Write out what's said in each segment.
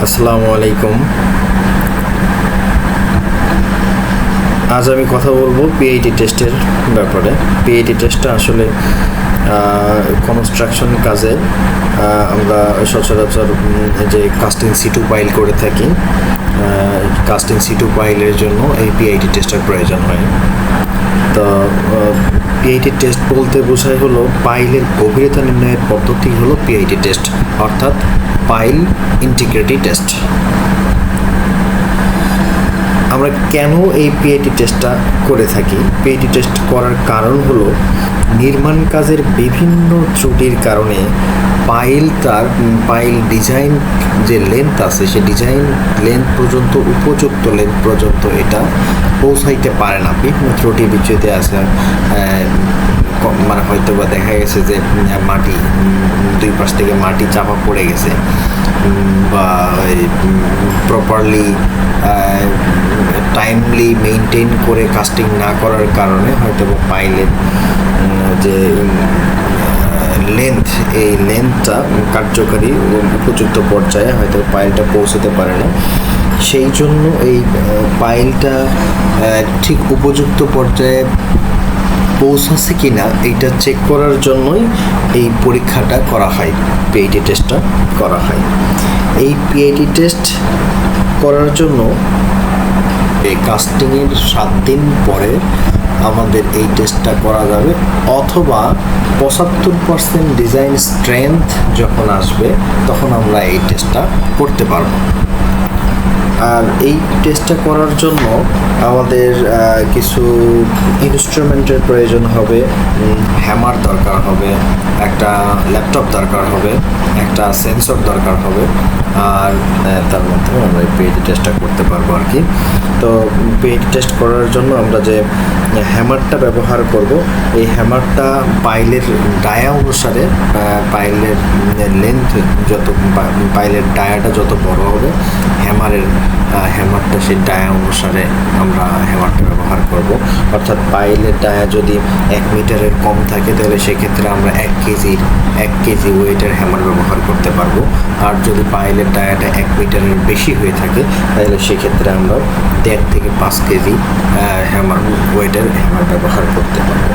আসসালামু আলাইকুম। আজ আমি কথা বলবো পিআইটি টেস্টের ব্যাপারে। পিআইটি টেস্টটা আসলে কনস্ট্রাকশন কাজে আমরা সচরাচর যে কাস্টিং C2 পাইল করে থাকি, কাস্টিং C2 পাইলের জন্য এই পিআইটি টেস্টের প্রয়োজন হয়। তো পিআইটি টেস্ট বলতে বোঝায় হলো পাইলের গভীরতা নির্ণয়ের পদ্ধতি হলো পিআইটি টেস্ট, অর্থাৎ পাইল ইন্টিগ্রিটি টেস্ট। আমরা কেন এই পিআইটি টেস্টটা করে থাকি? পিআইটি টেস্ট করার কারণ হলো নির্মাণ কাজের বিভিন্ন ত্রুটির কারণে পাইল ডিজাইন যে লেন্থ আছে সে ডিজাইন লেন্থ পর্যন্ত, উপযুক্ত লেন্থ পর্যন্ত এটা পৌঁছাইতে পারে না। বিভিন্ন ত্রুটি বিচ্যুতি আছে, মানে হয়তো বা দেখা গেছে যে মাটি দুই পাশ থেকে মাটি চাপা পড়ে গেছে, বা প্রপারলি টাইমলি মেনটেন করে কাস্টিং না করার কারণে হয়তো বা পাইলের যে লেন্থ, এই লেন্থটা কার্যকারী উপযুক্ত পর্যায়ে হয়তো পাইলটা পৌঁছতে পারে না। সেই জন্য এই পাইলটা ঠিক উপযুক্ত পর্যায়ে পৌঁছাচ্ছে কি না এইটা চেক করার জন্যই এই পরীক্ষাটা করা হয়, পিআইটি টেস্টটা করা হয়। এই পিআইটি টেস্ট করার জন্য এই কাস্টিংয়ের 7 দিন পরে আমাদের এই টেস্টটা করা যাবে, অথবা 75% ডিজাইন স্ট্রেংথ যখন আসবে তখন আমরা এই টেস্টটা করতে পারবো। আর এই টেস্টটা করার জন্য আমাদের কিছু ইনস্ট্রুমেন্টের প্রয়োজন হবে, হ্যামার দরকার হবে, একটা ল্যাপটপ দরকার হবে, একটা সেন্সর দরকার হবে, আর তার মাধ্যমে আমরা এই পিআইটি টেস্টটা করতে পারবো আর কি। তো পিআইটি টেস্ট করার জন্য আমরা যে হ্যামারটা ব্যবহার করব, এই হ্যামারটা পাইলের ডায়া অনুসারে, পাইলের লেন্থ যত, পাইলের ডায়াটা যত বড় হবে, হ্যামারটা সেই ডায়া অনুসারে আমরা হ্যামারটা ব্যবহার করব। অর্থাৎ পাইলের ডায়া যদি 1 মিটারের কম থাকে তাহলে সেক্ষেত্রে আমরা 1 কেজি ওয়েটের হ্যামার ব্যবহার করতে পারবো। আর যদি পাইলের ডায়াটা 1 মিটারের বেশি হয়ে থাকে তাহলে সেক্ষেত্রে আমরা 1.5 থেকে 5 কেজি ওয়েটের হ্যামার ব্যবহার করতে পারবো।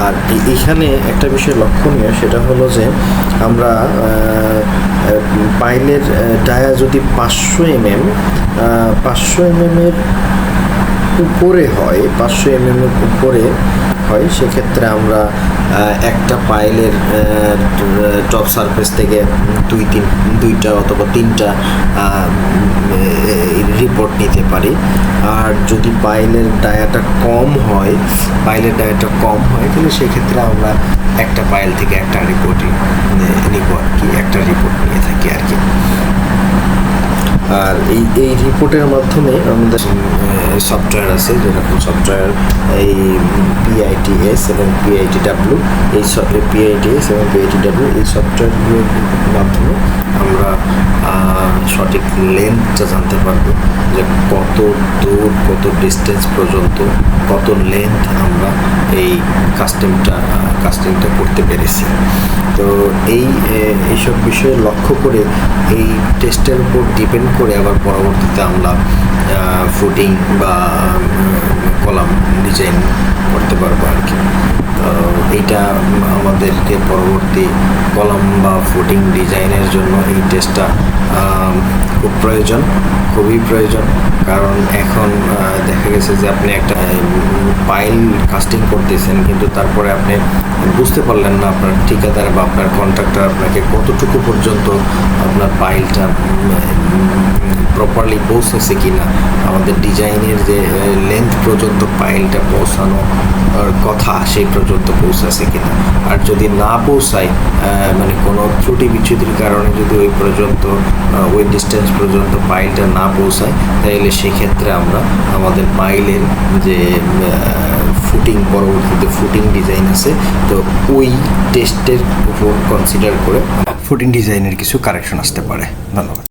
আর এখানে একটা বিষয় লক্ষণীয়, সেটা হলো যে আমরা পাইলের ডায়া যদি 500 mm এর উপরে হয়, 500 mm এর উপরে হয়, সেক্ষেত্রে আমরা একটা পাইলের টপ সারফেস থেকে 2টা অথবা 3টা রিপোর্ট নিতে পারি। আর যদি পাইলের ডায়াটা কম হয় তাহলে সেক্ষেত্রে আমরা একটা পাইল থেকে একটা রিপোর্টই নিব আর কি, একটা রিপোর্ট নিয়ে থাকি আর কি। আর এই রিপোর্টের মাধ্যমে আমাদের সফটওয়্যার আছে, যেরকম সফটওয়্যার এই PITS এবং PITW, এই PITS এবং PITW এই সফটওয়্যারগুলোর মাধ্যমে আমরা সঠিক লেন্থটা জানতে পারবো, যে কত দূর, কত ডিস্টেন্স পর্যন্ত, কত লেন্থ আমরা এই কাস্টিংটা করতে পেরেছি। তো এইসব বিষয়ে লক্ষ্য করে এই টেস্টের উপর ডিপেন্ড করে আবার পরবর্তীতে আমরা ফুটিং বা কলাম ডিজাইন করতে পারবো আর কি। তো এইটা আমাদেরকে পরবর্তী কলাম বা ফুটিং ডিজাইনের জন্য এই টেস্টটা খুবই প্রয়োজন। কারণ এখন দেখা গেছে যে আপনি একটা পাইল কাস্টিং করতেছেন, কিন্তু তারপরে আপনি বুঝতে পারলেন না আপনার ঠিকাদার বা আপনার কন্ট্রাক্টর আপনাকে কতটুকু পর্যন্ত আপনার পাইলটা প্রপারলি পৌঁছেছে কিনা, আমাদের ডিজাইনের যে লেন্থ পর্যন্ত পাইলটা পৌঁছানোর কথা সেই পর্যন্ত পৌঁছাছে কিনা। আর যদি না পৌঁছায়, মানে কোনো ত্রুটি বিচ্যুতির কারণে যদি ওই ডিস্টেন্স পর্যন্ত পাইলটা না পৌঁছায়, তাহলে সেক্ষেত্রে আমরা আমাদের পাইলের যে পরবর্তীতে ফুটিং ডিজাইন আছে, তো ওই টেস্টের উপর কনসিডার করে ফুটিং ডিজাইনের কিছু কারেকশন আসতে পারে। ধন্যবাদ।